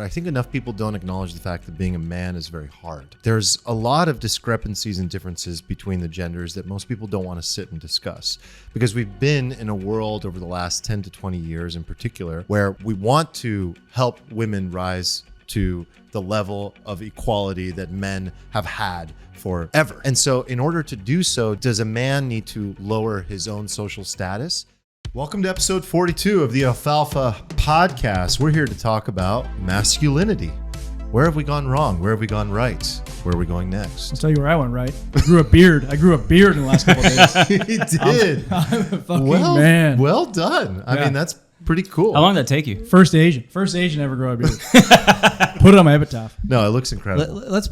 I think enough people don't acknowledge the fact that being a man is very hard. There's a lot of discrepancies and differences between the genders that most people don't want to sit and discuss, because we've been in a world over the last 10 to 20 years in particular where we want to help women rise to the level of equality that men have had forever. And so in order to do so, does a man need to lower his own social status? Welcome to episode 42 of the Alfalfa podcast. We're here to talk about masculinity. Where have we gone wrong? Where have we gone right? Where are we going next? I'll tell you where I went right. I grew a beard. I grew a beard in the last couple of days. He did. I'm a fucking man. Well done. I mean, that's pretty cool. How long did that take you? First Asian to ever grow a beard. Put it on my epitaph. No, it looks incredible. Let's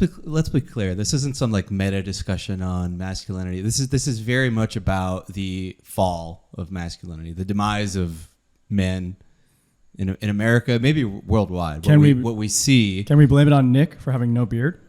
be clear. This isn't some like meta discussion on masculinity. This is very much about the fall of masculinity, the demise of men in America, maybe worldwide. What we see. Can we blame it on Nick for having no beard?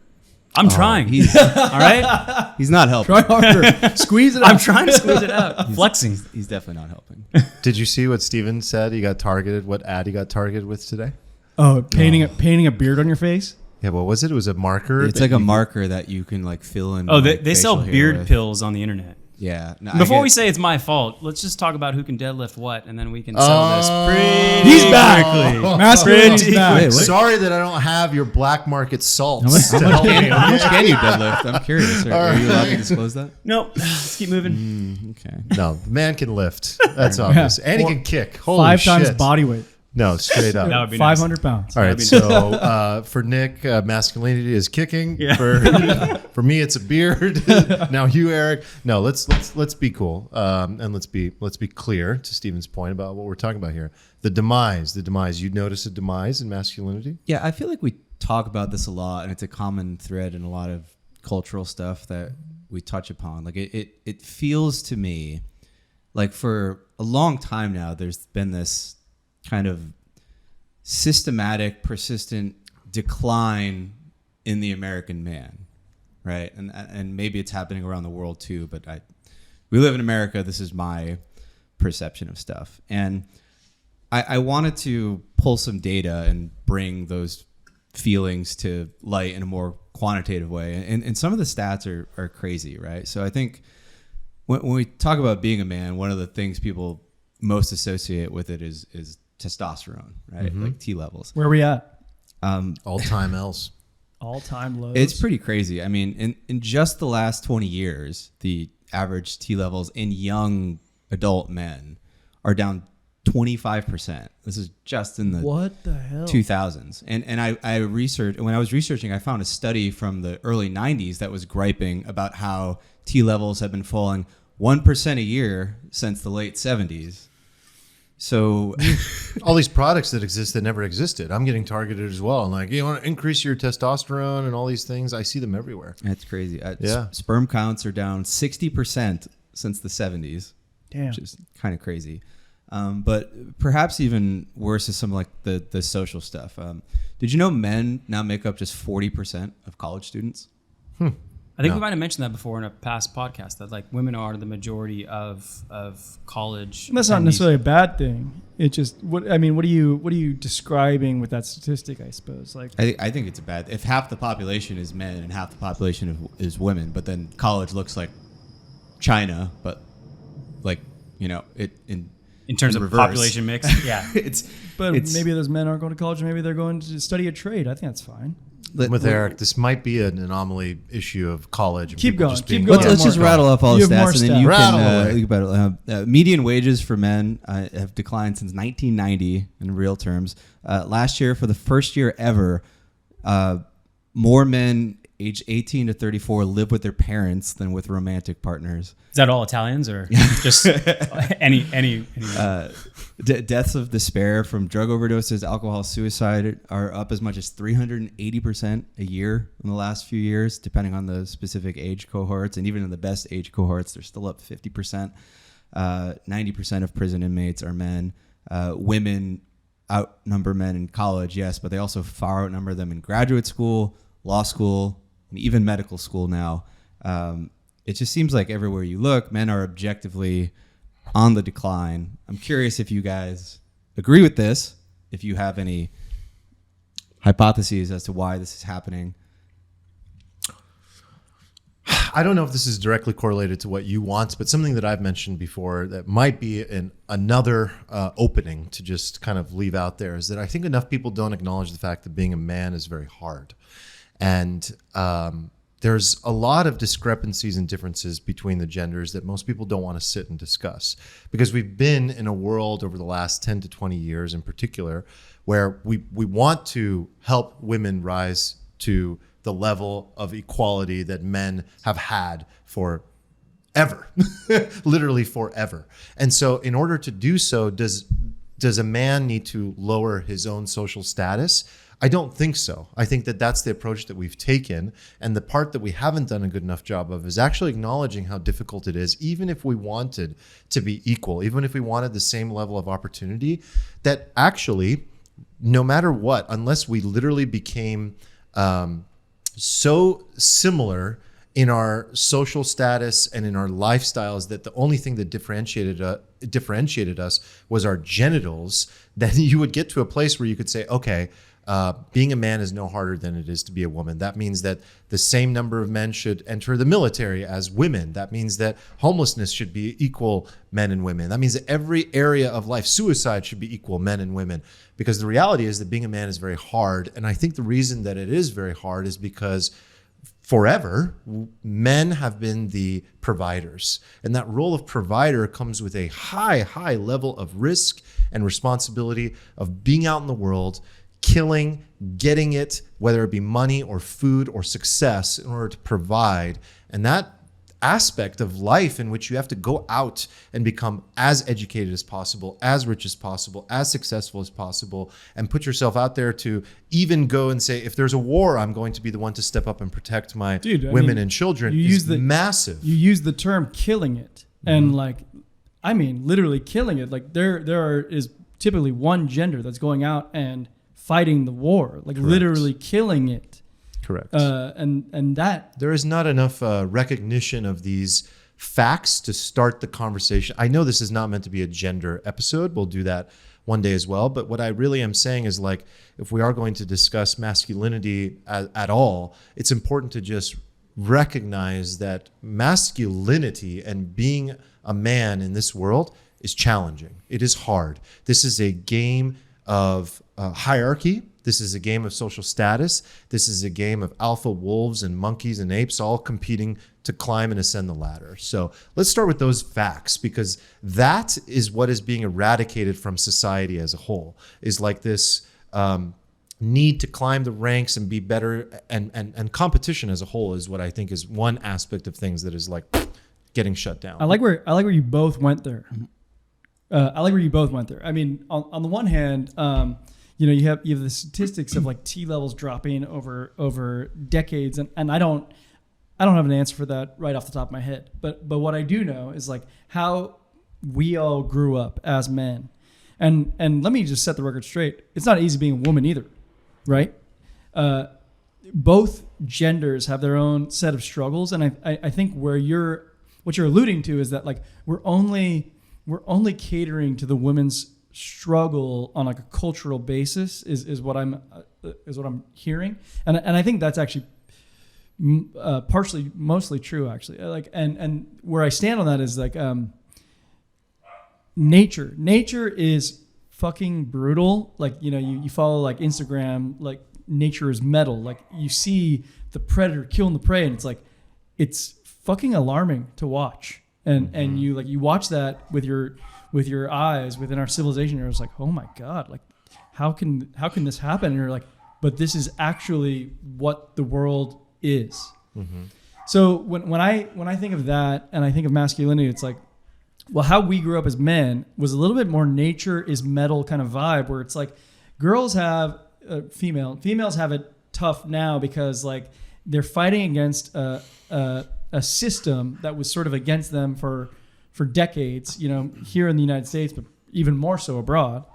I'm trying. All right? He's not helping. Try harder. Squeeze it out. I'm trying to squeeze it out. Flexing. He's definitely not helping. Did you see what Steven said? He got targeted. What ad he got targeted with today? Oh, painting a beard on your face? Yeah, what was it? It was a marker. It's like a marker that you can like fill in. Oh, they sell beard pills on the internet. Yeah. No, Before we say it's my fault, let's just talk about who can deadlift what, and then we can settle this pretty He's back. quickly. Masculinity's back. Wait, Sorry that I don't have your black market salts. How much can you deadlift? I'm curious. Are you allowed to disclose that? Nope. Let's keep moving. Okay. No, the man can lift. That's obvious. And he can kick. Holy 5 shit. times body weight. No, straight up. That would be 500 pounds. All right, so for Nick, masculinity is kicking. Yeah. For me, it's a beard. Now you, Eric. No, let's be cool, and let's be clear to Steven's point about what we're talking about here. The demise. You notice a demise in masculinity? Yeah, I feel like we talk about this a lot, and it's a common thread in a lot of cultural stuff that we touch upon. Like it feels to me like for a long time now, there's been this kind of systematic, persistent decline in the American man, right? And maybe it's happening around the world too, but we live in America. This is my perception of stuff. And I wanted to pull some data and bring those feelings to light in a more quantitative way. And some of the stats are crazy, right? So I think when we talk about being a man, one of the things people most associate with it is testosterone, right? Mm-hmm. Like T levels. Where are we at? All-time L's. All-time lows. It's pretty crazy. I mean, in just the last 20 years, the average T levels in young adult men are down 25%. This is just in the what the hell 2000s. And I researched, when I was researching, I found a study from the early 90s that was griping about how T levels have been falling 1% a year since the late 70s. So all these products that exist that never existed, I'm getting targeted as well. And like, you want to increase your testosterone and all these things. I see them everywhere. that's crazy. Yeah. Sperm counts are down 60% since the 70s. Damn. Which is kind of crazy. But perhaps even worse is some like the social stuff. Did you know men now make up just 40% of college students? I think we might have mentioned that before in a past podcast, that like women are the majority of college. That's not necessarily a bad thing. It just what are you describing with that statistic? I suppose like I think it's a bad. If half the population is men and half the population is women, but then college looks like China, but like in terms of reverse. Population mix. Yeah. Maybe those men aren't going to college. Maybe they're going to study a trade. I think that's fine. With Eric, this might be an anomaly issue of college. Keep going. Let's just rattle off all the stats, and then you can think Rattle about it. Median wages for men have declined since 1990 in real terms. Last year, for the first year ever, more men aged 18 to 34 live with their parents than with romantic partners. Is that all Italians or just any? Deaths of despair from drug overdoses, alcohol, suicide are up as much as 380% a year in the last few years, depending on the specific age cohorts. And even in the best age cohorts, they're still up 50%. 90% of prison inmates are men. Women outnumber men in college, yes, but they also far outnumber them in graduate school, law school, and even medical school now. It just seems like everywhere you look, men are objectively on the decline. I'm curious if you guys agree with this, if you have any hypotheses as to why this is happening? I don't know if this is directly correlated to what you want, but something that I've mentioned before that might be another opening to just kind of leave out there is that I think enough people don't acknowledge the fact that being a man is very hard. And there's a lot of discrepancies and differences between the genders that most people don't want to sit and discuss, because we've been in a world over the last 10 to 20 years in particular where we want to help women rise to the level of equality that men have had for ever, literally forever. And so in order to do so, does a man need to lower his own social status? I don't think so. I think that that's the approach that we've taken. And the part that we haven't done a good enough job of is actually acknowledging how difficult it is, even if we wanted to be equal, even if we wanted the same level of opportunity, that actually, no matter what, unless we literally became so similar in our social status and in our lifestyles that the only thing that differentiated us was our genitals, then you would get to a place where you could say, okay, being a man is no harder than it is to be a woman. That means that the same number of men should enter the military as women. That means that homelessness should be equal men and women. That means that every area of life, suicide should be equal men and women. Because the reality is that being a man is very hard. And I think the reason that it is very hard is because forever, men have been the providers. And that role of provider comes with a high level of risk and responsibility of being out in the world, killing, getting it, whether it be money or food or success, in order to provide. And that aspect of life in which you have to go out and become as educated as possible, as rich as possible, as successful as possible, and put yourself out there to even go and say, if there's a war, I'm going to be the one to step up and protect my women and children, is massive. You use the term killing it. And literally killing it. Like there is typically one gender that's going out and fighting the war, like Correct. Literally killing it. Correct. And that there is not enough recognition of these facts to start the conversation. I know this is not meant to be a gender episode. We'll do that one day as well. But what I really am saying is, like, if we are going to discuss masculinity at all, it's important to just recognize that masculinity and being a man in this world is challenging. It is hard. This is a game of hierarchy. This is a game of social status. This is a game of alpha wolves and monkeys and apes all competing to climb and ascend the ladder. So let's start with those facts, because that is what is being eradicated from society as a whole, is like this need to climb the ranks and be better, and competition as a whole is what I think is one aspect of things that is like getting shut down. I like where you both went there. I mean, on the one hand, you have the statistics of like T levels dropping over decades, and I don't have an answer for that right off the top of my head. But what I do know is like how we all grew up as men, and let me just set the record straight. It's not easy being a woman either, right? Both genders have their own set of struggles, and I think what you're alluding to is that like we're only catering to the women's struggle on like a cultural basis is what I'm hearing, and I think that's actually mostly true actually. Like and where I stand on that is like nature is fucking brutal. Like you follow like Instagram, like nature is metal. Like you see the predator killing the prey, and it's fucking alarming to watch. And you watch that with your eyes within our civilization. You're just like, oh my God, like how can this happen? And you're like, but this is actually what the world is. Mm-hmm. So when I think of that and I think of masculinity, it's like, well, how we grew up as men was a little bit more nature is metal kind of vibe, where it's like girls have females have it tough now because like they're fighting against a system that was sort of against them for decades, here in the United States, but even more so abroad.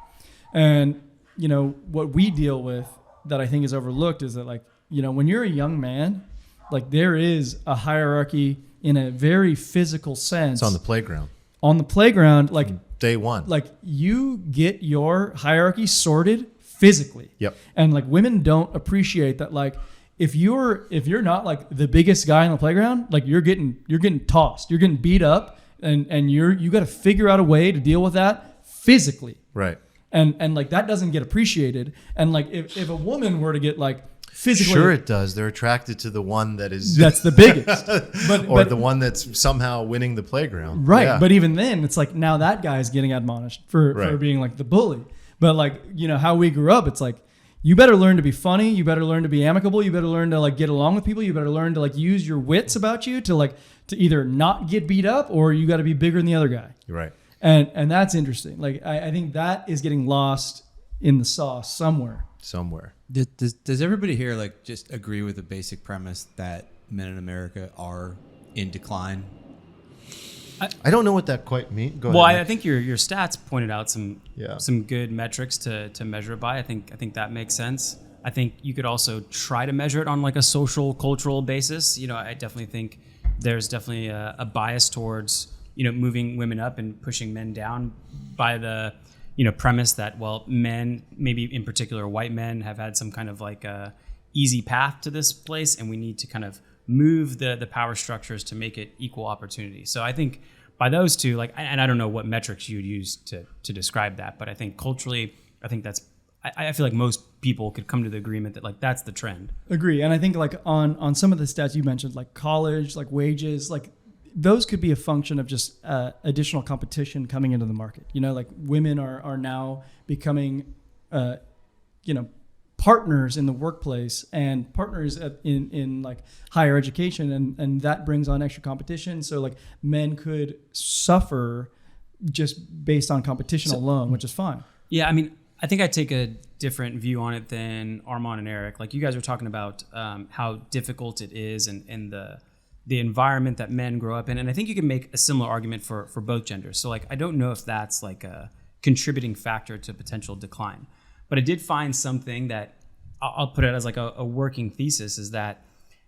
And, what we deal with that I think is overlooked is that like, when you're a young man, like there is a hierarchy in a very physical sense. It's on the playground. On the playground, like day one. Like you get your hierarchy sorted physically. Yep. And like women don't appreciate that. Like if you're not like the biggest guy on the playground, like you're getting tossed, you're getting beat up, and you got to figure out a way to deal with that physically. Right. And like that doesn't get appreciated. And like if a woman were to get like physically, Sure, it does. They're attracted to the one that's the biggest, or the one that's somehow winning the playground. right? Yeah. But even then, it's like now that guy's getting admonished for Right. being like the bully. But like how we grew up, it's like you better learn to be funny. You better learn to be amicable. You better learn to like get along with people. You better learn to like use your wits about you to either not get beat up or you got to be bigger than the other guy. Right. And that's interesting. Like I think that is getting lost in the sauce somewhere. Does everybody here like just agree with the basic premise that men in America are in decline? I don't know what that quite means. Go Well, ahead. I think your stats pointed out some Yeah. good metrics to measure it by. I think that makes sense. I think you could also try to measure it on like a social, cultural basis. I definitely think there's definitely a bias towards moving women up and pushing men down by the premise that, well, men, maybe in particular white men, have had some kind of like a easy path to this place, and we need to kind of move the power structures to make it equal opportunity. So I think by those two, like, and I don't know what metrics you'd use to describe that, but I think culturally, I think I feel like most people could come to the agreement that like that's the trend. Agree. And I think like on some of the stats you mentioned, like college, like wages, like those could be a function of just additional competition coming into the market. Like women are now becoming, partners in the workplace and partners in like higher education, and that brings on extra competition. So like men could suffer just based on competition alone, which is fine. Yeah, I mean, I think I take a different view on it than Armand and Eric. Like you guys were talking about how difficult it is and the environment that men grow up in. And I think you can make a similar argument for both genders. So like, I don't know if that's like a contributing factor to potential decline. But I did find something that I'll put it as like a working thesis is that,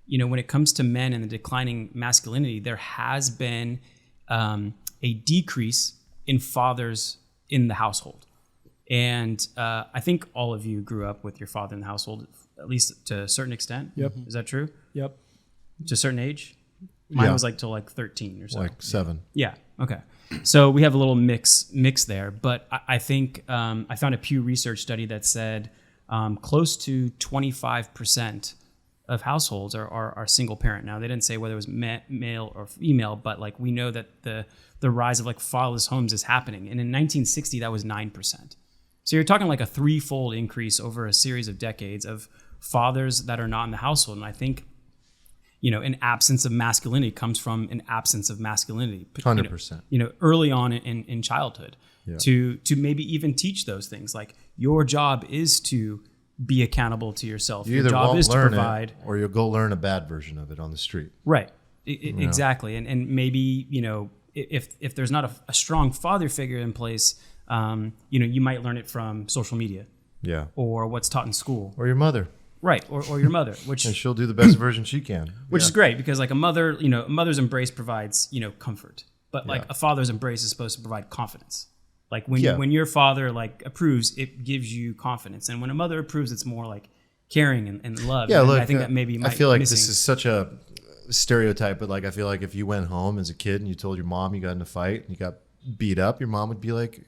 when it comes to men and the declining masculinity, there has been a decrease in fathers in the household. And I think all of you grew up with your father in the household, at least to a certain extent. Yep. Is that true? Yep. To a certain age? Mine Yeah. was like till like 13 or so. Like 7. Yeah. Okay. So we have a little mix there, but I think I found a Pew Research study that said close to 25% of households are single parent. Now they didn't say whether it was male or female, but like we know that the rise of like fatherless homes is happening, and in 1960 that was 9%. So you're talking like a threefold increase over a series of decades of fathers that are not in the household, and I think. An absence of masculinity comes from an absence of masculinity. 100%. Early on in childhood, to maybe even teach those things. Like your job is to be accountable to yourself. You Your either job won't is to learn provide. it, or you'll go learn a bad version of it on the street. Right. Exactly. And maybe if there's not a strong father figure in place, you might learn it from social media. Yeah. Or what's taught in school. Or your mother. Right, or your mother, which And she'll do the best version she can. which is great because like a mother's embrace provides comfort, but like a father's embrace is supposed to provide confidence. Like when your father like approves, it gives you confidence, and when a mother approves, it's more like caring and love. Yeah, and look, I think that maybe I feel like missing. this is such a stereotype, but like I feel like if you went home as a kid and you told your mom you got in a fight and you got beat up, your mom would be like,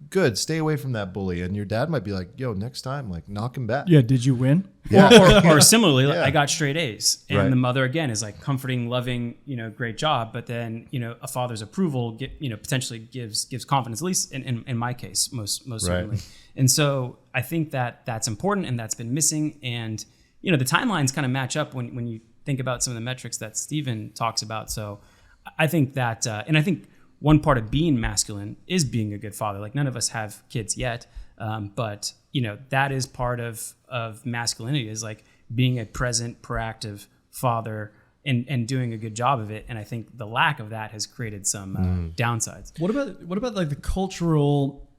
good, stay away from that bully, and your dad might be like, yo, next time, like knock him back. Yeah. Did you win? Or similarly, like, Yeah. I got straight A's, and Right. the mother again is like comforting, loving, great job. But then a father's approval potentially gives confidence, at least in my case, most certainly. And so I think that's important, and that's been missing. And the timelines kind of match up when you think about some of the metrics that Stephen talks about. So I think that, and I think one part of being masculine is being a good father. Like none of us have kids yet, but that is part of masculinity, is like being a present, proactive father and doing a good job of it. And I think the lack of that has created some downsides. What about like the cultural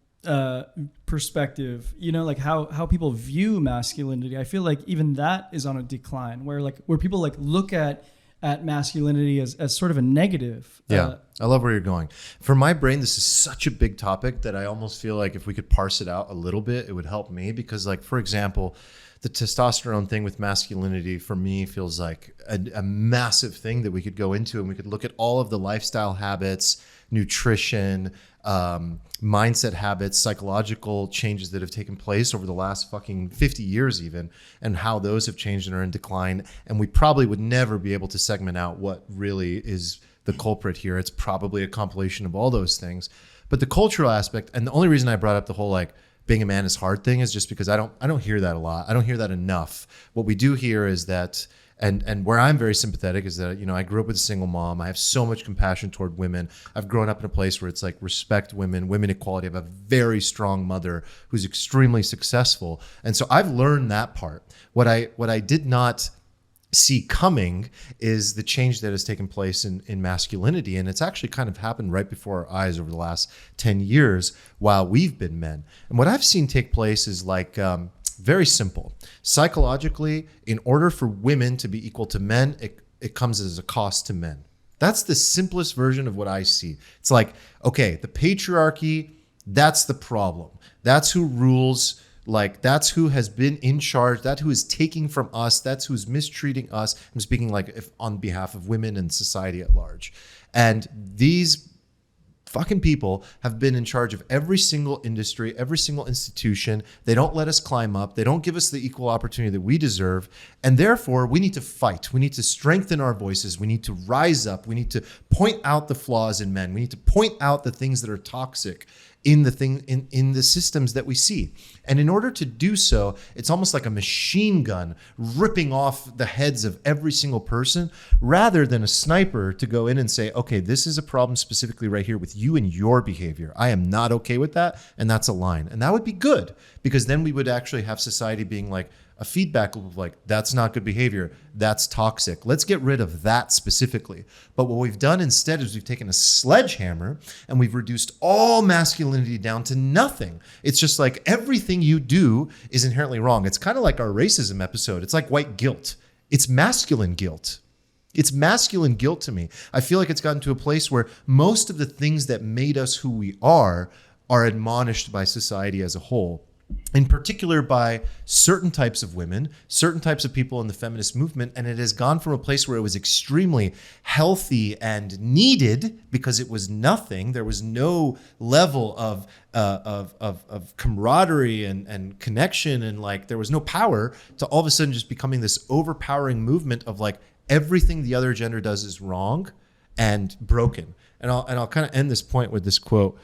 perspective? Like how people view masculinity. I feel like even that is on a decline, where people like look at at masculinity as sort of a negative. Yeah, I love where you're going. For my brain, this is such a big topic that I almost feel like if we could parse it out a little bit, it would help me. Because, like, for example, the testosterone thing with masculinity for me feels like a massive thing that we could go into, and we could look at all of the lifestyle habits, nutrition, mindset habits, psychological changes that have taken place over the last fucking 50 years even, and how those have changed and are in decline. And we probably would never be able to segment out what really is the culprit here. It's probably a compilation of all those things. But the cultural aspect, and the only reason I brought up the whole like being a man is hard thing is just because I don't hear that a lot. I don't hear that enough. What we do hear is that, and where I'm very sympathetic is that, you know, I grew up with a single mom. I have so much compassion toward women. I've grown up in a place where it's like respect women, women equality. I have a very strong mother who's extremely successful. And so I've learned that part. What I did not see coming is the change that has taken place in masculinity. And it's actually kind of happened right before our eyes over the last 10 years while we've been men. And what I've seen take place is like, very simple. Psychologically, in order for women to be equal to men, it comes as a cost to men. That's the simplest version of what I see. It's like, okay, the patriarchy, that's the problem. That's who rules. Like, that's who has been in charge. That's who is taking from us. That's who's mistreating us. I'm speaking like if on behalf of women and society at large. And these fucking people have been in charge of every single industry, every single institution. They don't let us climb up. They don't give us the equal opportunity that we deserve. And therefore, we need to fight. We need to strengthen our voices. We need to rise up. We need to point out the flaws in men. We need to point out the things that are toxic in the systems that we see. And in order to do so, it's almost like a machine gun ripping off the heads of every single person rather than a sniper to go in and say, okay, this is a problem specifically right here with you and your behavior. I am not okay with that. And that's a line. And that would be good, because then we would actually have society being like a feedback loop of like, that's not good behavior. That's toxic. Let's get rid of that specifically. But what we've done instead is we've taken a sledgehammer and we've reduced all masculinity down to nothing. It's just like everything you do is inherently wrong. It's kind of like our racism episode. It's like white guilt. It's masculine guilt. It's masculine guilt to me. I feel like it's gotten to a place where most of the things that made us who we are admonished by society as a whole. In particular by certain types of women, certain types of people in the feminist movement. And it has gone from a place where it was extremely healthy and needed because it was nothing. There was no level of camaraderie and connection, and like there was no power, to all of a sudden just becoming this overpowering movement of like everything the other gender does is wrong and broken. And I'll kind of end this point with this quote.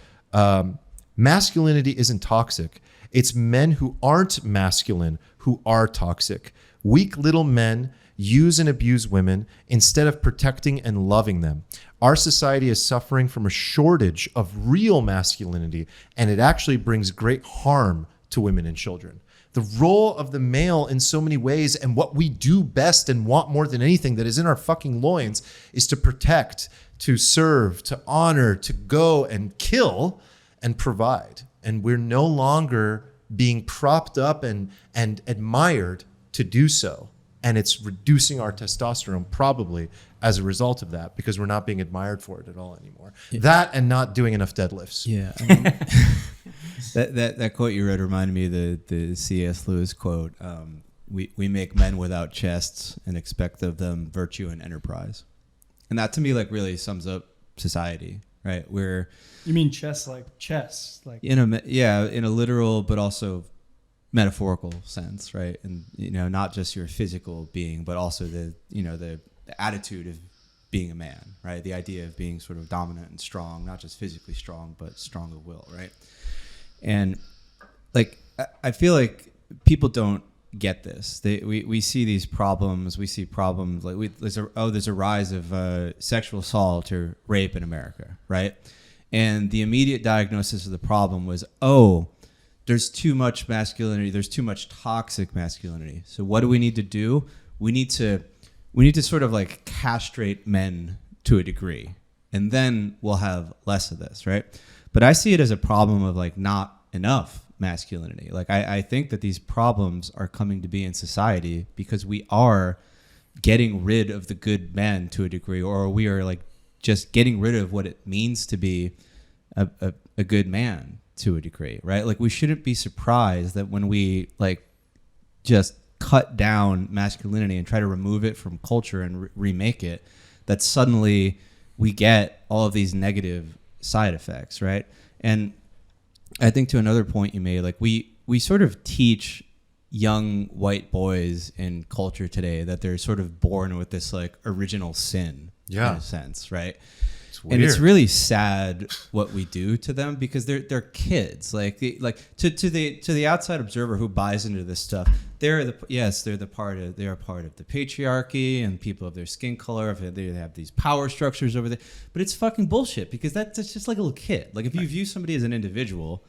Masculinity isn't toxic. It's men who aren't masculine who are toxic. Weak little men use and abuse women instead of protecting and loving them. Our society is suffering from a shortage of real masculinity, and it actually brings great harm to women and children. The role of the male in so many ways, and what we do best and want more than anything that is in our fucking loins, is to protect, to serve, to honor, to go and kill and provide. And we're no longer being propped up and admired to do so. And it's reducing our testosterone probably as a result of that, because we're not being admired for it at all anymore. Yeah. That and not doing enough deadlifts. Yeah. I mean, that quote you read reminded me of the C.S. Lewis quote. We make men without chests and expect of them virtue and enterprise. And that to me like really sums up society, right? You mean chess like chess, like in a literal but also metaphorical sense, right? And not just your physical being, but also the attitude of being a man, right? The idea of being sort of dominant and strong, not just physically strong, but strong of will, right? And like I feel like people don't get this. We see these problems. We see problems like there's a rise of sexual assault or rape in America, right? And the immediate diagnosis of the problem was, there's too much masculinity. There's too much toxic masculinity. So what do we need to do? We need to sort of like castrate men to a degree, and then we'll have less of this, right? But I see it as a problem of like not enough masculinity. Like I think that these problems are coming to be in society because we are getting rid of the good men to a degree, or we are like just getting rid of what it means to be a good man to a degree, right? Like we shouldn't be surprised that when we like just cut down masculinity and try to remove it from culture and remake it, that suddenly we get all of these negative side effects, right? And I think to another point you made, like we sort of teach young white boys in culture today that they're sort of born with this like original sin, in a sense, right? And it's really sad what we do to them because they're kids. Like to the outside observer who buys into this stuff, they're a part of the patriarchy and people of their skin color. They have these power structures over there, but it's fucking bullshit because that's just like a little kid. Like if you view somebody as an individual,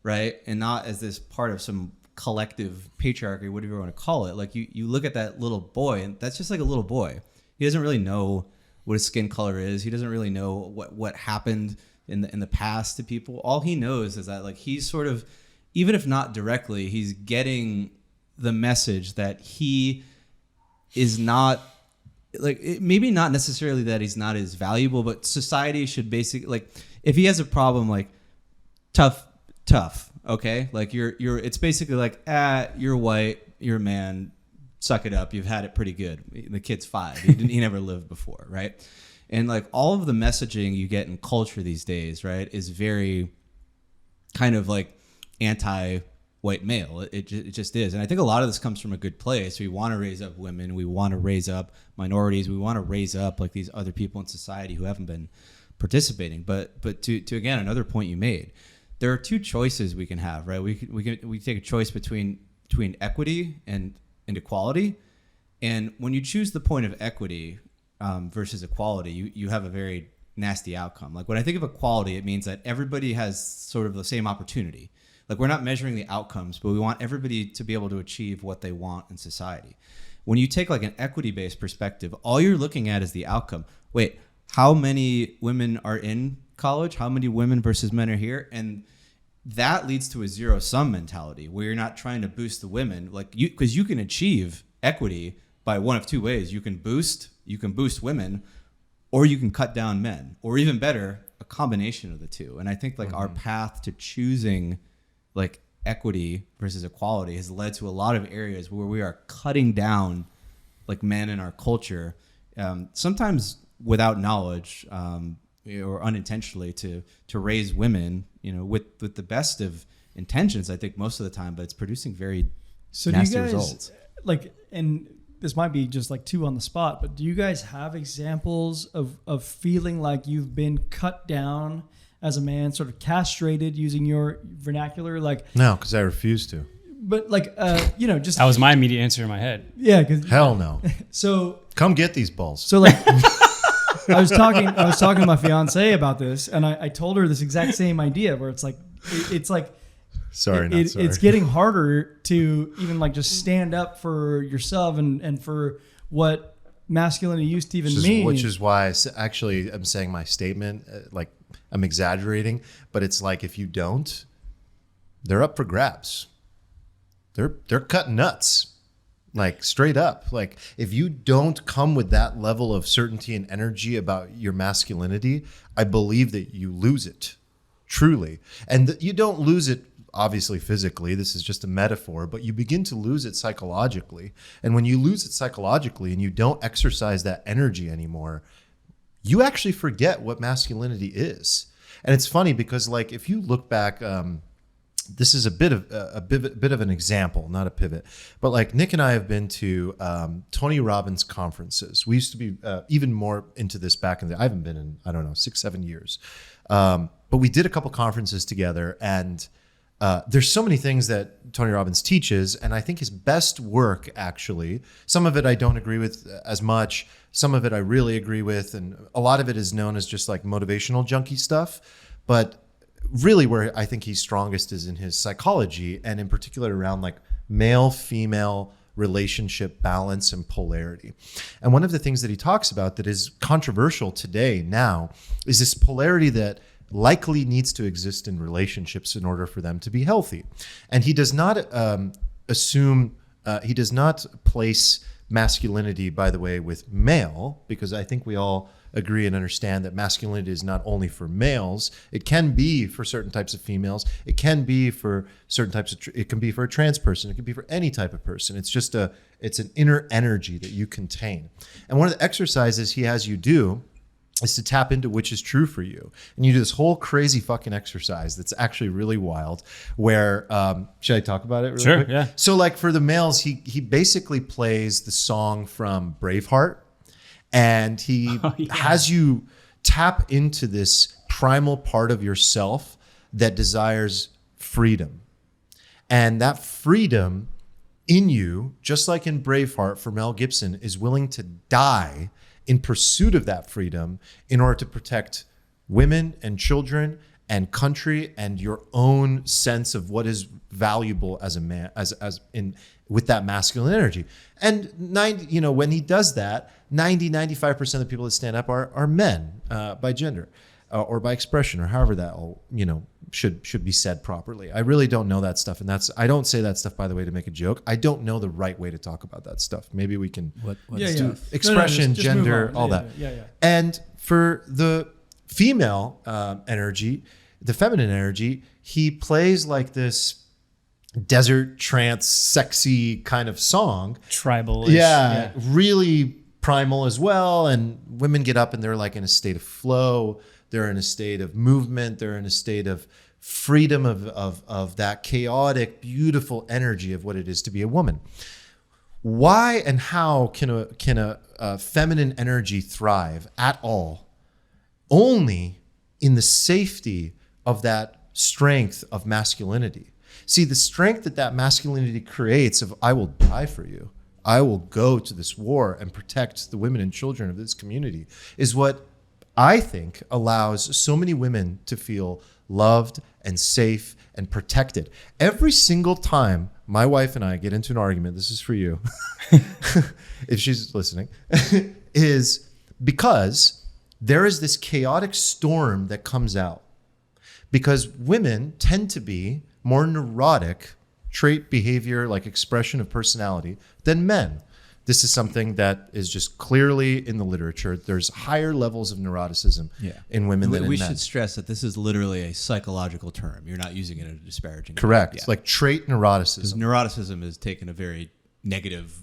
right, and not as this part of some collective patriarchy, whatever you want to call it, like you look at that little boy and that's just like a little boy. He doesn't really know what his skin color is. He doesn't really know what happened in the past to people. All he knows is that like he's sort of, even if not directly, he's getting the message that he is not like, maybe not necessarily that he's not as valuable, but society should basically, like if he has a problem, like tough, okay? Like it's basically like, you're white, you're a man, suck it up, you've had it pretty good. The kid's 5, he never lived before, right? And like all of the messaging you get in culture these days, right, is very kind of like anti-white male. It just is. And I think a lot of this comes from a good place. We want to raise up women, we want to raise up minorities, we want to raise up like these other people in society who haven't been participating. But to again, another point you made, there are 2 choices we can have, right? We take a choice between equity and equality. And when you choose the point of equity versus equality, you have a very nasty outcome. Like when I think of equality, it means that everybody has sort of the same opportunity. Like we're not measuring the outcomes, but we want everybody to be able to achieve what they want in society. When you take like an equity-based perspective, all you're looking at is the outcome. Wait, how many women are in college? How many women versus men are here? And that leads to a zero-sum mentality where you're not trying to boost the women, like because you can achieve equity by one of 2 ways. You can boost women, or you can cut down men, or even better, a combination of the 2. And I think like our path to choosing like equity versus equality has led to a lot of areas where we are cutting down like men in our culture, sometimes without knowledge, or unintentionally to raise women, with the best of intentions, I think most of the time, but it's producing very nasty results. Like, and this might be just like too on the spot, but do you guys have examples of feeling like you've been cut down as a man, sort of castrated, using your vernacular? Like, no, because I refuse to. But like, just that was my immediate answer in my head. Yeah, because hell no. So come get these balls. So like. I was talking to my fiance about this, and I told her this exact same idea where it's like sorry. It's getting harder to even like just stand up for yourself and for what masculinity used to even mean. Which is why I'm saying my statement, like I'm exaggerating, but it's like if you don't, they're up for grabs. They're cutting nuts. Like straight up, like if you don't come with that level of certainty and energy about your masculinity, I believe that you lose it, truly. And you don't lose it obviously physically. This is just a metaphor, but you begin to lose it psychologically. And when you lose it psychologically and you don't exercise that energy anymore, you actually forget what masculinity is. And it's funny because like if you look back, this is a bit of an example, not a pivot, but like Nick and I have been to Tony Robbins conferences. We used to be even more into this back in I haven't been in, 6-7 years. But we did a couple conferences together, and there's so many things that Tony Robbins teaches. And I think his best work, actually, some of it I don't agree with as much. Some of it I really agree with. And a lot of it is known as just like motivational junkie stuff. But really where I think he's strongest is in his psychology, and in particular around like male-female relationship balance and polarity. And one of the things that he talks about that is controversial today now is this polarity that likely needs to exist in relationships in order for them to be healthy. And he does not he does not place masculinity, by the way, with male, because I think we all agree and understand that masculinity is not only for males. It can be for certain types of females. It can be for certain types of, it can be for a trans person. It can be for any type of person. It's just it's an inner energy that you contain. And one of the exercises he has you do is to tap into which is true for you. And you do this whole crazy fucking exercise that's actually really wild where, should I talk about it really quick? Yeah. So like for the males, he basically plays the song from Braveheart, and he has you tap into this primal part of yourself that desires freedom. And that freedom in you, just like in Braveheart for Mel Gibson, is willing to die in pursuit of that freedom in order to protect women and children and country and your own sense of what is valuable as a man, with that masculine energy. And when he does that, 95% of the people that stand up are men by gender or by expression, or however that all, should be said properly. I really don't know that stuff. And I don't say that stuff, by the way, to make a joke. I don't know the right way to talk about that stuff. Maybe we can expression, just gender, all that. Yeah. And for the female energy, the feminine energy, he plays like this desert trance, sexy kind of song. Tribal. Yeah, really primal as well. And women get up and they're like in a state of flow. They're in a state of movement. They're in a state of freedom of that chaotic, beautiful energy of what it is to be a woman. Why and how can a feminine energy thrive at all? Only in the safety of that strength of masculinity. See, the strength that masculinity creates of, I will die for you, I will go to this war and protect the women and children of this community, is what I think allows so many women to feel loved and safe and protected. Every single time my wife and I get into an argument, this is for you, if she's listening, is because there is this chaotic storm that comes out. Because women tend to be more neurotic trait, behavior, like expression of personality than men. This is something that is just clearly in the literature. There's higher levels of neuroticism in women than in men. We should stress that this is literally a psychological term. You're not using it in a disparaging way. Correct. Yeah. Like trait neuroticism. Because neuroticism is taken a very negative.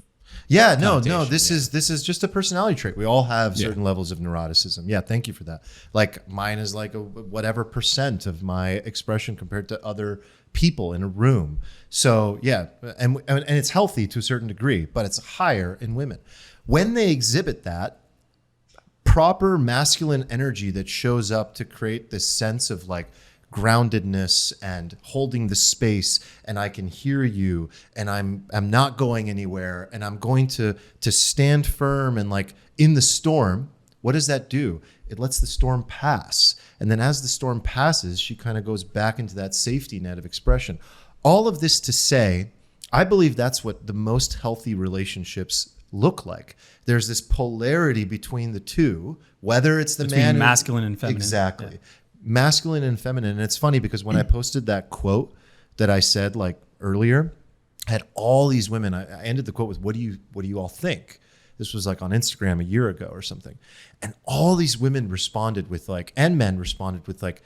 Yeah, no. This is just a personality trait. We all have certain levels of neuroticism. Yeah, thank you for that. Like mine is like a whatever percent of my expression compared to other people in a room. So yeah, and it's healthy to a certain degree, but it's higher in women. When they exhibit that proper masculine energy that shows up to create this sense of like groundedness and holding the space, and I can hear you, and I'm not going anywhere, and I'm going to stand firm and like in the storm. What does that do? It lets the storm pass. And then as the storm passes, she kind of goes back into that safety net of expression. All of this to say, I believe that's what the most healthy relationships look like. There's this polarity between the two, whether it's the man, masculine and feminine. Exactly. Yeah. Masculine and feminine. And it's funny because when I posted that quote that I said like earlier, I had all these women. I ended the quote with, what do you all think? This was like on Instagram a year ago or something. And all these women responded with like, and men responded with like,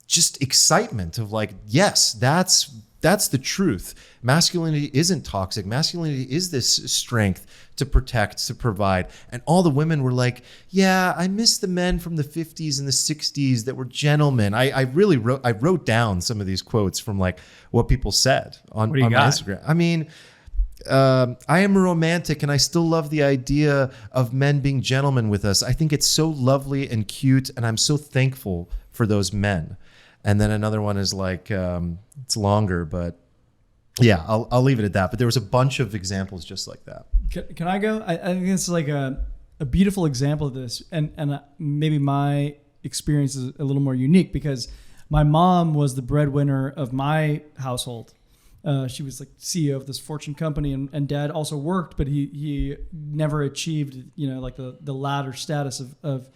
just excitement of like, yes, that's the truth. Masculinity isn't toxic. Masculinity is this strength to protect, to provide. And all the women were like, yeah, I miss the men from the 50s and the 60s that were gentlemen. I wrote down some of these quotes from like what people said on my Instagram. I mean, I am a romantic and I still love the idea of men being gentlemen with us. I think it's so lovely and cute, and I'm so thankful for those men. And then another one is like, it's longer, but yeah, I'll leave it at that. But there was a bunch of examples just like that. Can I go? I think it's like a beautiful example of this, and maybe my experience is a little more unique because my mom was the breadwinner of my household. She was like CEO of this Fortune company, and dad also worked, but he never achieved, like the ladder status of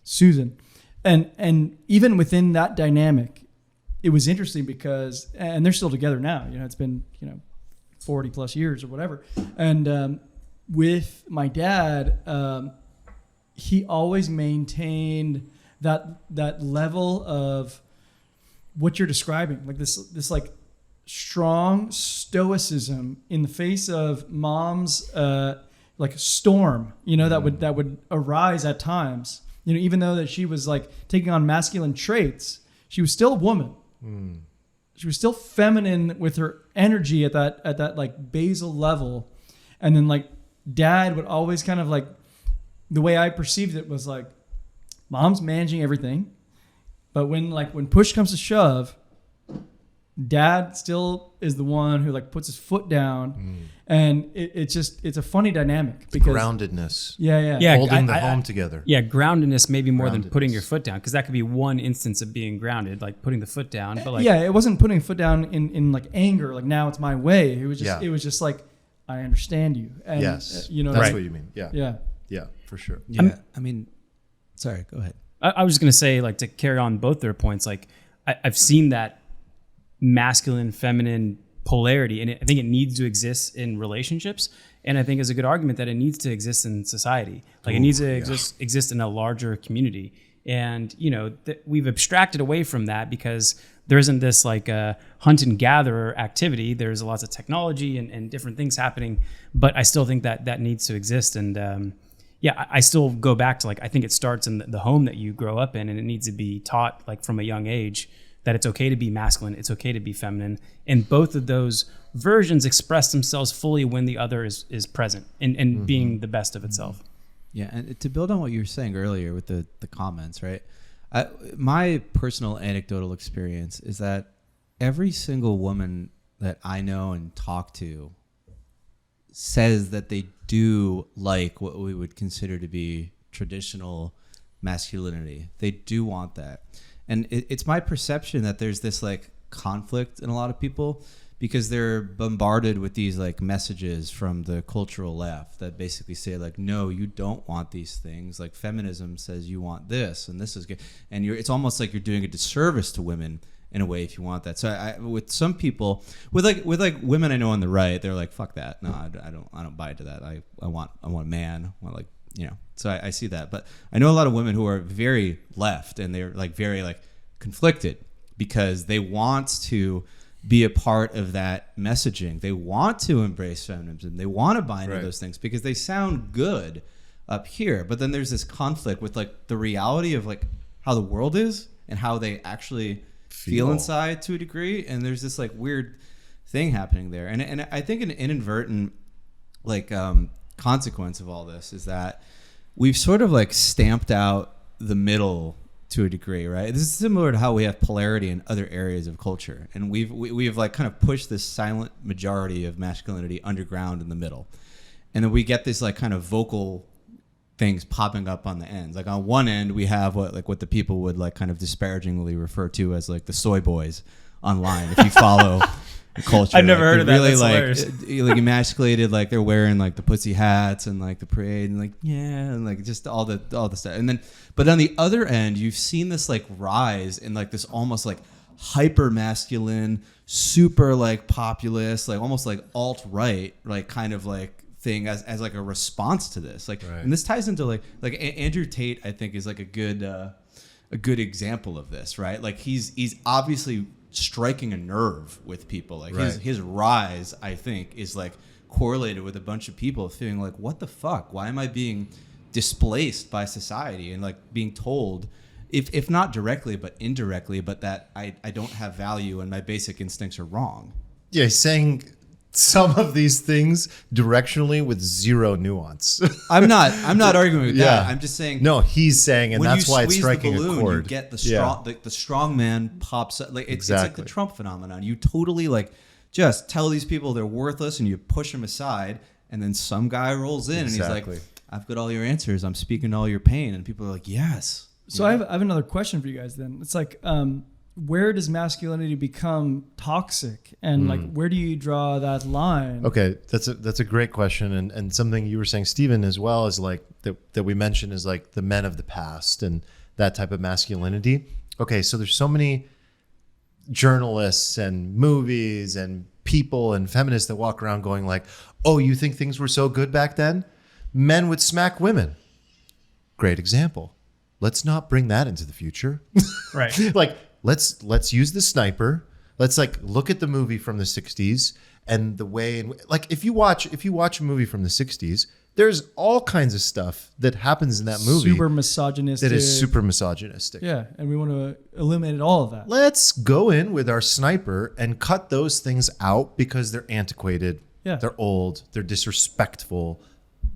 Susan. And even within that dynamic, it was interesting because, and they're still together now, it's been, 40 plus years or whatever. And with my dad, he always maintained that level of what you're describing, like this like strong stoicism in the face of mom's like storm, that would arise at times. Even though that she was like taking on masculine traits, she was still a woman. She was still feminine with her energy at that like basal level. And then like dad would always kind of like, the way I perceived it was like, mom's managing everything, but when push comes to shove, dad still is the one who like puts his foot down. And it's a funny dynamic because groundedness. Yeah. Holding the home together. Yeah, groundedness maybe more than putting your foot down, because that could be one instance of being grounded, like putting the foot down. But like, yeah, it wasn't putting a foot down in like anger, like now it's my way. It was just like, I understand you. And, yes, that's right. What you mean. Yeah, for sure. Yeah, I mean, sorry, go ahead. I was just gonna say, like, to carry on both their points, like I've seen that masculine, feminine polarity, and I think it needs to exist in relationships. And I think is a good argument that it needs to exist in society. Like it needs to exist in a larger community. And we've abstracted away from that because there isn't this like hunt and gatherer activity. There's lots of technology and different things happening, but I still think that needs to exist. And I still go back to like, I think it starts in the home that you grow up in, and it needs to be taught like from a young age that it's okay to be masculine, it's okay to be feminine. And both of those versions express themselves fully when the other is present and being the best of itself. Yeah, and to build on what you were saying earlier with the comments, right? My personal anecdotal experience is that every single woman that I know and talk to says that they do like what we would consider to be traditional masculinity. They do want that. And it's my perception that there's this like conflict in a lot of people because they're bombarded with these like messages from the cultural left that basically say like, no, you don't want these things. Like feminism says you want this and this is good. And it's almost like you're doing a disservice to women in a way if you want that. So with some people, with women I know on the right, they're like, fuck that. No, I don't buy into that. I want a man. I want like, so I see that. But I know a lot of women who are very left and they're like very like conflicted because they want to be a part of that messaging. They want to embrace feminism. They want to buy into those things because they sound good up here. But then there's this conflict with like the reality of like how the world is and how they actually feel inside to a degree. And there's this like weird thing happening there. And I think an inadvertent like consequence of all this is that we've sort of like stamped out the middle to a degree, right? This is similar to how we have polarity in other areas of culture, and we've like kind of pushed this silent majority of masculinity underground in the middle, and then we get this like kind of vocal things popping up on the ends. Like on one end, we have what the people would like kind of disparagingly refer to as like the soy boys online. If you follow the culture, I've never like, heard of that. Really That's like emasculated, like they're wearing like the pussy hats and like the parade and like and like just all the stuff. And then, but on the other end, you've seen this like rise in like this almost like hyper masculine, super like populist, like almost like alt right, like kind of like thing as like a response to this. Like, and this ties into like Andrew Tate, I think, is like a good example of this, right? Like he's obviously striking a nerve with people. Like his rise, I think, is like correlated with a bunch of people feeling like, what the fuck? Why am I being displaced by society and like being told, if not directly but indirectly, but that I don't have value and my basic instincts are wrong? Yeah, he's saying some of these things directionally with zero nuance. I'm not arguing with that. I'm just saying. No, he's saying, and that's why it's striking the balloon, a chord. You get the strong man pops up. Like it's like the Trump phenomenon. You totally like just tell these people they're worthless and you push them aside, and then some guy rolls in and he's like, "I've got all your answers. I'm speaking to all your pain," and people are like, "Yes." So I have another question for you guys. Then it's like, where does masculinity become toxic, and like where do you draw that line? Okay, that's a great question, and something you were saying, Stephen, as well, is like that we mentioned is like the men of the past and that type of masculinity. Okay, so there's so many journalists and movies and people and feminists that walk around going like, oh, you think things were so good back then? Men would smack women. Great example. Let's not bring that into the future. Right. Like, let's use the sniper. Let's like look at the movie from the 60s and the way like if you watch a movie from the 60s, there's all kinds of stuff that happens in that movie Super misogynistic. that is super misogynistic. Yeah, and we want to eliminate all of that. Let's go in with our sniper and cut those things out because they're antiquated. Yeah. They're old. They're disrespectful.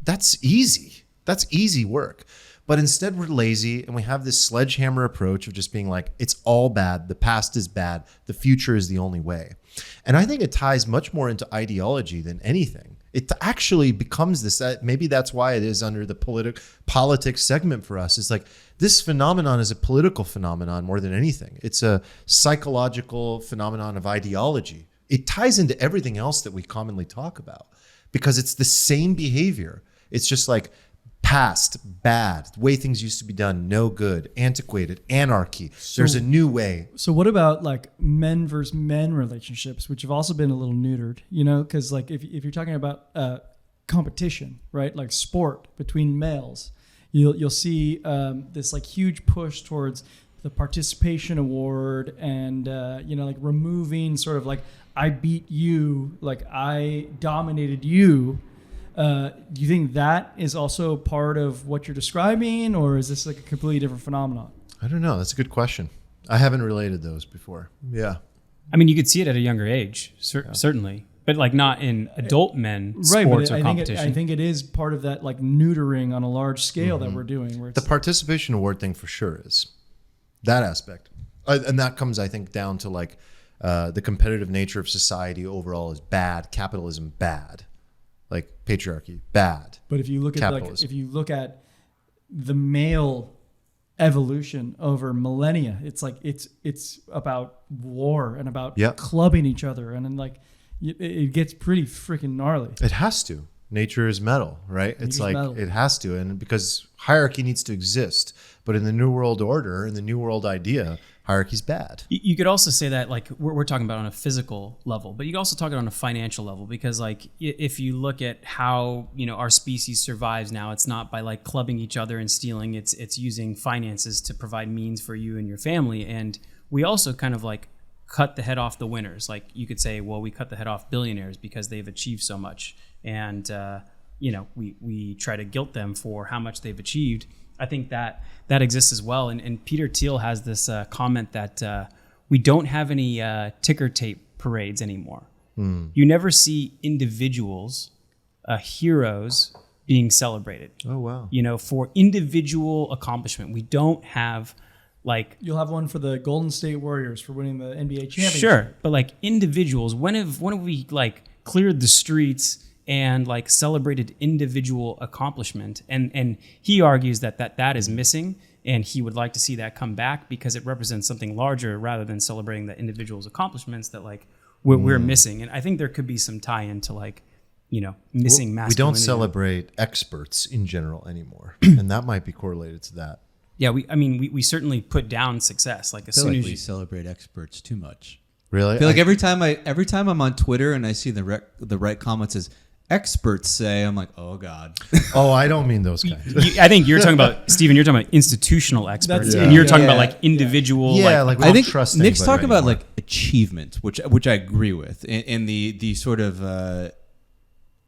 That's easy. That's easy work. But instead we're lazy and we have this sledgehammer approach of just being like, it's all bad. The past is bad. The future is the only way. And I think it ties much more into ideology than anything. It actually becomes this, maybe that's why it is under the politics segment for us. It's like this phenomenon is a political phenomenon more than anything. It's a psychological phenomenon of ideology. It ties into everything else that we commonly talk about because it's the same behavior. It's just like past, bad, the way things used to be done, no good, antiquated, anarchy. There's a new way. So what about like men versus men relationships, which have also been a little neutered, you know, because like if you're talking about competition, right, like sport between males, you'll see this like huge push towards the participation award and, you know, like removing sort of like I beat you, like I dominated you. Do you think that is also part of what you're describing, or is this like a completely different phenomenon? I don't know. That's a good question. I haven't related those before. Yeah. I mean, you could see it at a younger age, certainly, but like not in adult men sports or competition. I think it is part of that like neutering on a large scale that we're doing. Where it's The participation award thing for sure is that aspect. And that comes, I think, down to like the competitive nature of society overall is bad. Capitalism, bad. Like patriarchy, bad. But if you look at the male evolution over millennia, it's like it's about war and about clubbing each other, and then like it gets pretty freaking gnarly. It has to. Nature is metal, right? It's like it has to, and because hierarchy needs to exist. But in the New World Order, in the New World idea, hierarchy's bad. You could also say that like we're talking about on a physical level, but you can also talk it on a financial level, because like if you look at how, you know, our species survives now, it's not by like clubbing each other and stealing. It's using finances to provide means for you and your family. And we also kind of like cut the head off the winners. Like you could say, well, we cut the head off billionaires because they've achieved so much, and you know, we try to guilt them for how much they've achieved. I think that exists as well. And Peter Thiel has this comment that we don't have any ticker tape parades anymore. You never see individuals, heroes being celebrated. Oh, wow. You know, for individual accomplishment. We don't have like... You'll have one for the Golden State Warriors for winning the NBA championship. Sure, but like individuals, when have we like cleared the streets and like celebrated individual accomplishment? And he argues that is missing, and he would like to see that come back because it represents something larger rather than celebrating the individual's accomplishments that like we're missing. And I think there could be some tie-in to like, you know, missing masculinity. We don't celebrate experts in general anymore, and that might be correlated to that. Yeah, we certainly put down success. Like as soon as we you celebrate experts too much. Really? I feel like every time I'm on Twitter and I see the right comment says experts say, I'm like, oh God. Oh, I don't mean those guys. I think you're talking about, Stephen, you're talking about institutional experts, Yeah. and you're talking about like individual. Yeah, like we I don't think trust Nick's anybody talking about anymore. like achievement, which I agree with, in the sort of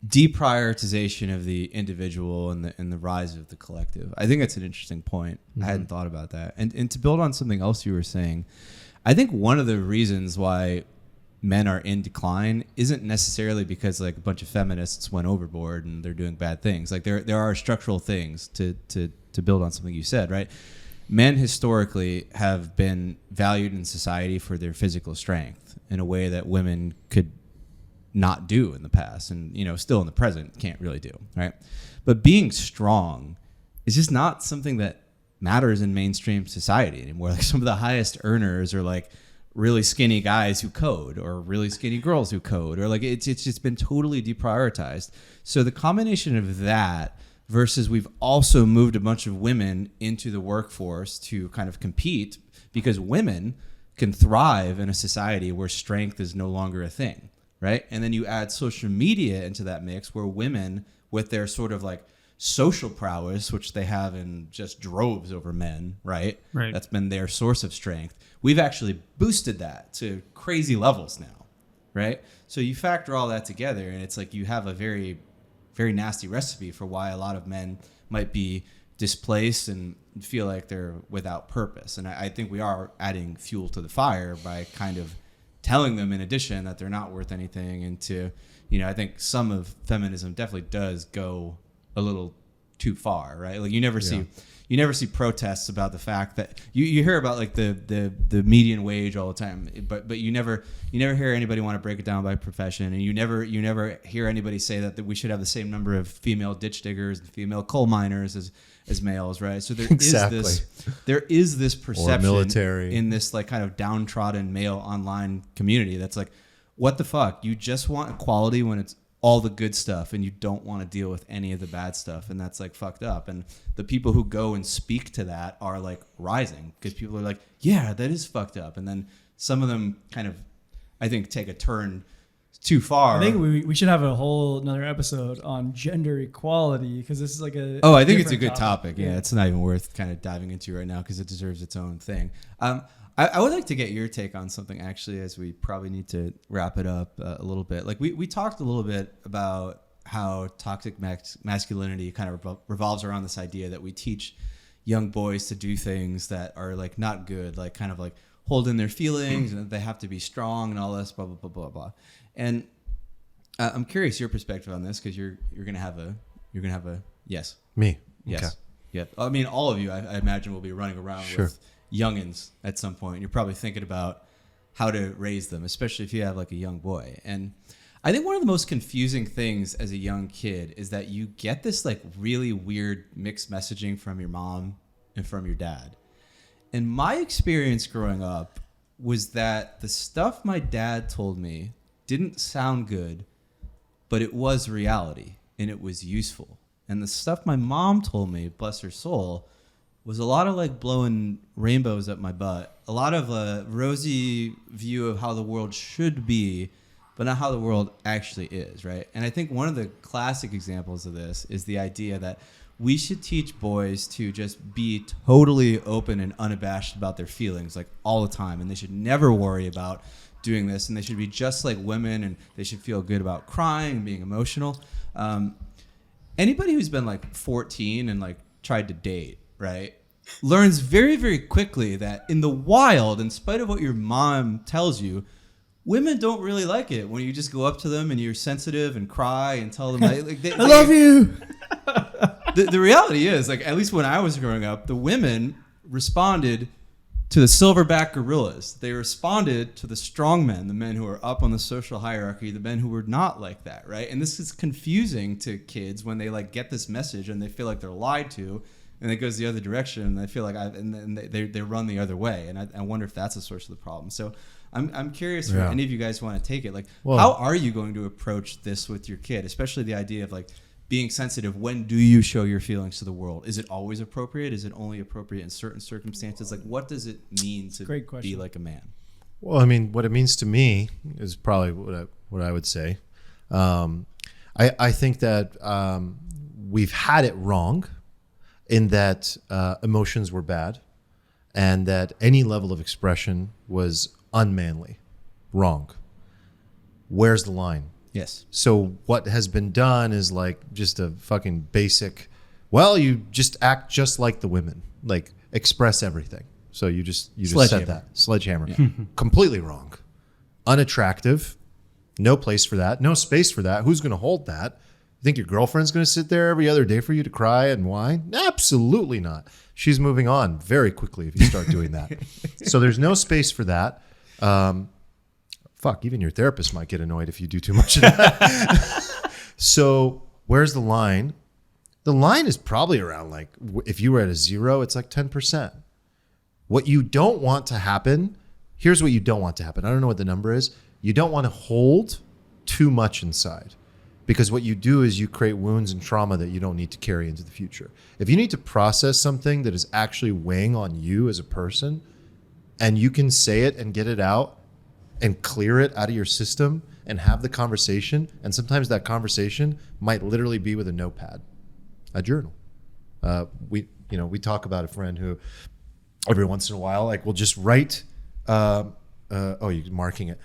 deprioritization of the individual and the rise of the collective. I think that's an interesting point. I hadn't thought about that. And to build on something else you were saying, I think one of the reasons why men are in decline isn't necessarily because like a bunch of feminists went overboard and they're doing bad things. Like there are structural things to build on something you said, right? Men historically have been valued in society for their physical strength in a way that women could not do in the past, and you know, still in the present can't really do, right? But being strong is just not something that matters in mainstream society anymore. Like some of the highest earners are like really skinny guys who code, or really skinny girls who code, or like it's just been totally deprioritized. So the combination of that versus we've also moved a bunch of women into the workforce to kind of compete, because women can thrive in a society where strength is no longer a thing. right? And then you add social media into that mix, where women with their sort of like social prowess, which they have in just droves over men, right? Right. That's been their source of strength. We've actually boosted that to crazy levels now, right? So you factor all that together, and it's like you have a very, very nasty recipe for why a lot of men might be displaced and feel like they're without purpose. And I think we are adding fuel to the fire by kind of telling them, in addition, that they're not worth anything. And to, I think some of feminism definitely does go a little too far, right? Like you never see protests about the fact that you hear about like the median wage all the time, but you never hear anybody want to break it down by profession, and you never hear anybody say that we should have the same number of female ditch diggers and female coal miners as males, right? So there is this perception in this like kind of downtrodden male online community that's like, what the fuck? You just want equality when it's all the good stuff, and you don't want to deal with any of the bad stuff, and that's like fucked up. And the people who go and speak to that are like rising, because people are like, yeah, that is fucked up. And then some of them kind of, I think, take a turn too far. I think we should have a whole another episode on gender equality, because this is like I think it's a good topic. Yeah, it's not even worth kind of diving into right now, because it deserves its own thing. I would like to get your take on something, actually, as we probably need to wrap it up a little bit. Like we talked a little bit about how toxic masculinity kind of revolves around this idea that we teach young boys to do things that are like not good, like kind of like hold in their feelings, and that they have to be strong and all this, blah, blah, blah, blah, blah. And I'm curious your perspective on this, because you're gonna have a yes. Me. Yes. Okay. Yeah. I mean, all of you, I imagine, will be running around with youngins at some point. You're probably thinking about how to raise them, especially if you have like a young boy. And I think one of the most confusing things as a young kid is that you get this like really weird mixed messaging from your mom and from your dad. And my experience growing up was that the stuff my dad told me didn't sound good, but it was reality and it was useful. And the stuff my mom told me, bless her soul, was a lot of like blowing rainbows up my butt, a lot of a rosy view of how the world should be, but not how the world actually is, right? And I think one of the classic examples of this is the idea that we should teach boys to just be totally open and unabashed about their feelings, like all the time, and they should never worry about doing this, and they should be just like women, and they should feel good about crying and being emotional. Anybody who's been like 14 and like tried to date, right, learns very, very quickly that in the wild, in spite of what your mom tells you, women don't really like it when you just go up to them and you're sensitive and cry and tell them, like I love you. The reality is, like, at least when I was growing up, the women responded to the silverback gorillas. They responded to the strong men, the men who are up on the social hierarchy, the men who were not like that, right? And this is confusing to kids when they like get this message and they feel like they're lied to, and it goes the other direction, and they feel like they run the other way. And I wonder if that's the source of the problem. So I'm curious if any of you guys want to take it. Like, how are you going to approach this with your kid, especially the idea of like being sensitive? When do you show your feelings to the world? Is it always appropriate? Is it only appropriate in certain circumstances? Like, what does it mean to be like a man? Well, I mean, what it means to me is probably what I would say. I think that we've had it wrong in that emotions were bad, and that any level of expression was unmanly. Wrong. Where's the line? Yes. So what has been done is like just a fucking basic, well, you just act just like the women, like express everything. So you just said that. Sledgehammer. Yeah. Completely wrong. Unattractive. No place for that. No space for that. Who's going to hold that? You think your girlfriend's going to sit there every other day for you to cry and whine? Absolutely not. She's moving on very quickly if you start doing that. So there's no space for that. Fuck, even your therapist might get annoyed if you do too much of that. So where's the line? The line is probably around like, if you were at a 0, it's like 10%. What you don't want to happen, here's what you don't want to happen. I don't know what the number is. You don't want to hold too much inside, because what you do is you create wounds and trauma that you don't need to carry into the future. If you need to process something that is actually weighing on you as a person, and you can say it and get it out and clear it out of your system and have the conversation. And sometimes that conversation might literally be with a notepad, a journal. We talk about a friend who every once in a while, like, we'll just write, you're marking it.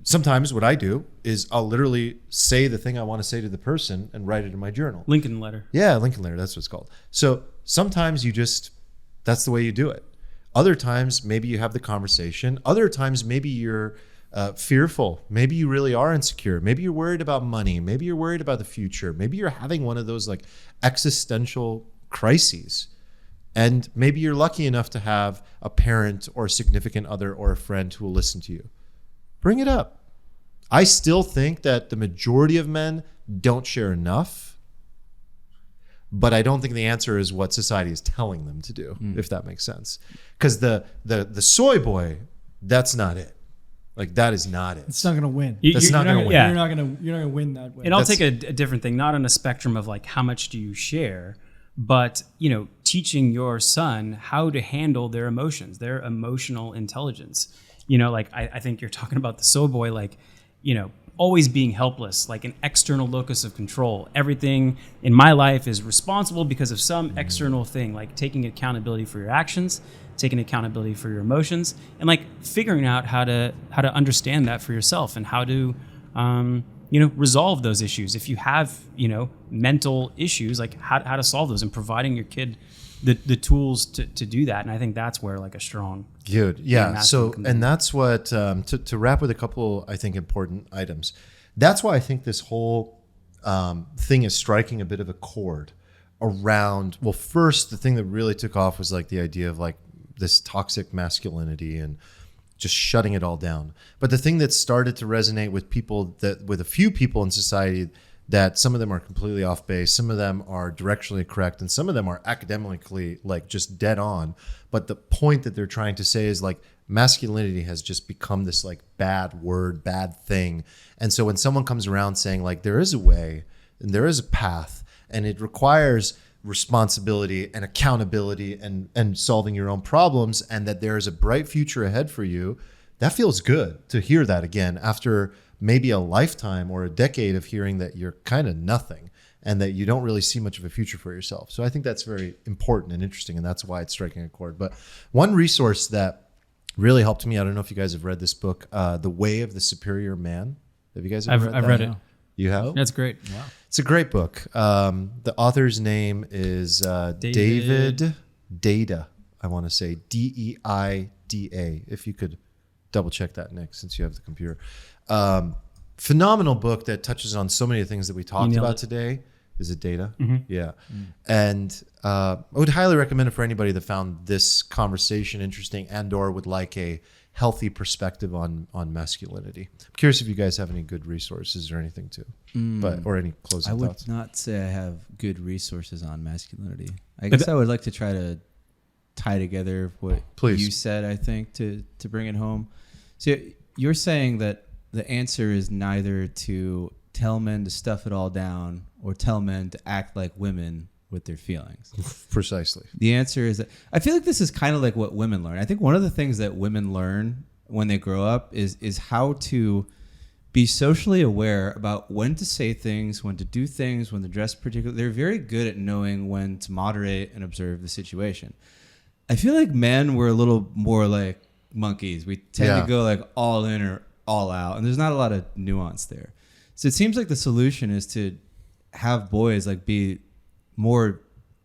Sometimes what I do is I'll literally say the thing I want to say to the person and write it in my journal. Lincoln letter. Yeah, Lincoln letter. That's what it's called. So sometimes that's the way you do it. Other times, maybe you have the conversation. Other times, maybe you're fearful. Maybe you really are insecure. Maybe you're worried about money. Maybe you're worried about the future. Maybe you're having one of those like existential crises. And maybe you're lucky enough to have a parent or a significant other or a friend who will listen to you. Bring it up. I still think that the majority of men don't share enough, but I don't think the answer is what society is telling them to do, if that makes sense. Because the soy boy, that's not it. Like, that is not it. It's not going to win. That's not going to win. Yeah. You're not going to win that way. And I'll take a different thing, not on a spectrum of like how much do you share, but teaching your son how to handle their emotions, their emotional intelligence. Like I think you're talking about the soy boy, like, always being helpless, like an external locus of control. Everything in my life is responsible because of some external thing, like taking accountability for your actions, taking accountability for your emotions, and like figuring out how to understand that for yourself and how to resolve those issues. If you have mental issues, like how to solve those, and providing your kid the tools to do that. And I think that's where like a strong good. Yeah. So, comes in. and that's what, to wrap with a couple, I think, important items. That's why I think this whole thing is striking a bit of a chord around, well, first, the thing that really took off was like the idea of like this toxic masculinity and just shutting it all down. But the thing that started to resonate with with a few people in society, that some of them are completely off base, some of them are directionally correct, and some of them are academically like just dead on. But the point that they're trying to say is like masculinity has just become this like bad word, bad thing. And so when someone comes around saying like there is a way and there is a path and it requires responsibility and accountability and solving your own problems, and that there is a bright future ahead for you, that feels good to hear that again after maybe a lifetime or a decade of hearing that you're kind of nothing and that you don't really see much of a future for yourself. So I think that's very important and interesting, and that's why it's striking a chord. But one resource that really helped me, I don't know if you guys have read this book, The Way of the Superior Man. Have you guys ever read that? I've read it. You have? That's great. Wow. It's a great book. The author's name is David Deida, I want to say, Deida. If you could double check that, Nick, since you have the computer. Phenomenal book that touches on so many things that we talked about today. Is it data? Mm-hmm. Yeah. And I would highly recommend it for anybody that found this conversation interesting and or would like a healthy perspective on masculinity. I'm curious if you guys have any good resources or anything too, or any closing thoughts. I would not say I have good resources on masculinity. I guess I would like to try to tie together what you said, I think, to bring it home. So you're saying that the answer is neither to tell men to stuff it all down or tell men to act like women with their feelings. Precisely. The answer is that I feel like this is kind of like what women learn. I think one of the things that women learn when they grow up is how to be socially aware about when to say things, when to do things, when to dress particularly. They're very good at knowing when to moderate and observe the situation. I feel like men were a little more like monkeys. We tend to go like all in or all out, and there's not a lot of nuance there. So it seems like the solution is to have boys like be more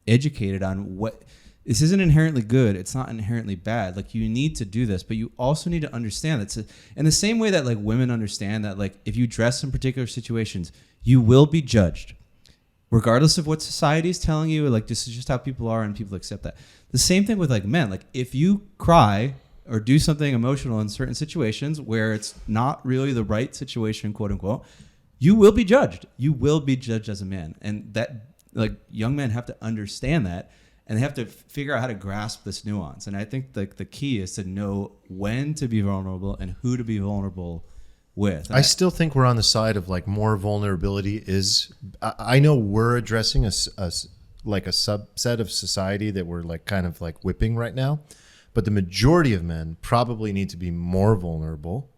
educated on what this isn't inherently good. It's not inherently bad. Like, you need to do this, but you also need to understand that. In the same way that like women understand that, like, if you dress in particular situations, you will be judged, regardless of what society is telling you. Like, this is just how people are, and people accept that. The same thing with like men. Like, if you cry or do something emotional in certain situations where it's not really the right situation, quote unquote, you will be judged. You will be judged as a man. And that, like, young men have to understand that, and they have to figure out how to grasp this nuance. And I think like the key is to know when to be vulnerable and who to be vulnerable with. And I still think we're on the side of like more vulnerability is, I know we're addressing a subset of society that we're like kind of like whipping right now, but the majority of men probably need to be more vulnerable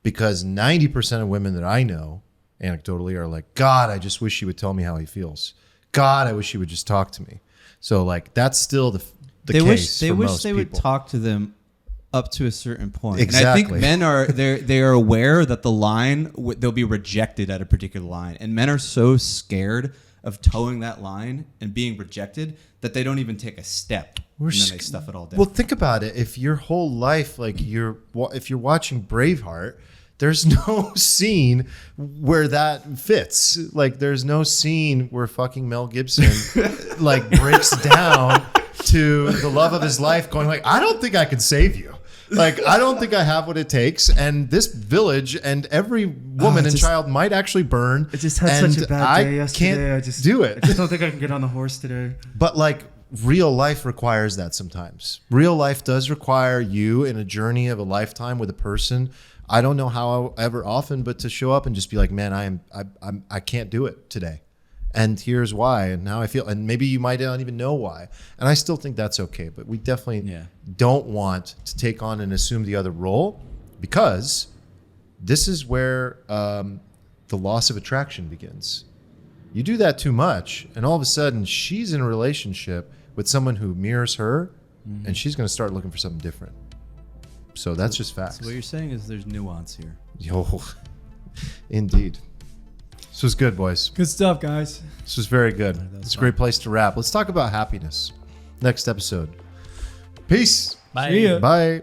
because 90% of women that I know anecdotally are like, God, I just wish he would tell me how he feels. God, I wish he would just talk to me. So like that's still the they case. They for wish most they would people. talk to them up to a certain point. Exactly. And I think men are they are aware that the line they'll be rejected at a particular line, and men are so scared of towing that line and being rejected that they don't even take a step. And then they stuff it all down. Well, think about it. If your whole life, like if you're watching Braveheart, there's no scene where that fits. Like, there's no scene where fucking Mel Gibson like breaks down to the love of his life, going like, I don't think I can save you. Like, I don't think I have what it takes. And this village and every woman and child might actually burn. I just had such a bad day yesterday. I just do it. I just don't think I can get on the horse today. But like, real life requires that sometimes. Real life does require you in a journey of a lifetime with a person. I don't know however often, but to show up and just be like, man, I can't do it today. And here's why. And now I feel, and maybe you might not even know why. And I still think that's okay. But we definitely don't want to take on and assume the other role, because this is where the loss of attraction begins. You do that too much, and all of a sudden she's in a relationship with someone who mirrors her, and she's going to start looking for something different. So that's just facts. So what you're saying is there's nuance here. Yo, indeed. This was good, boys. Good stuff, guys. This was very good. It's a great place to wrap. Let's talk about happiness. Next episode. Peace. Bye. See ya. Bye.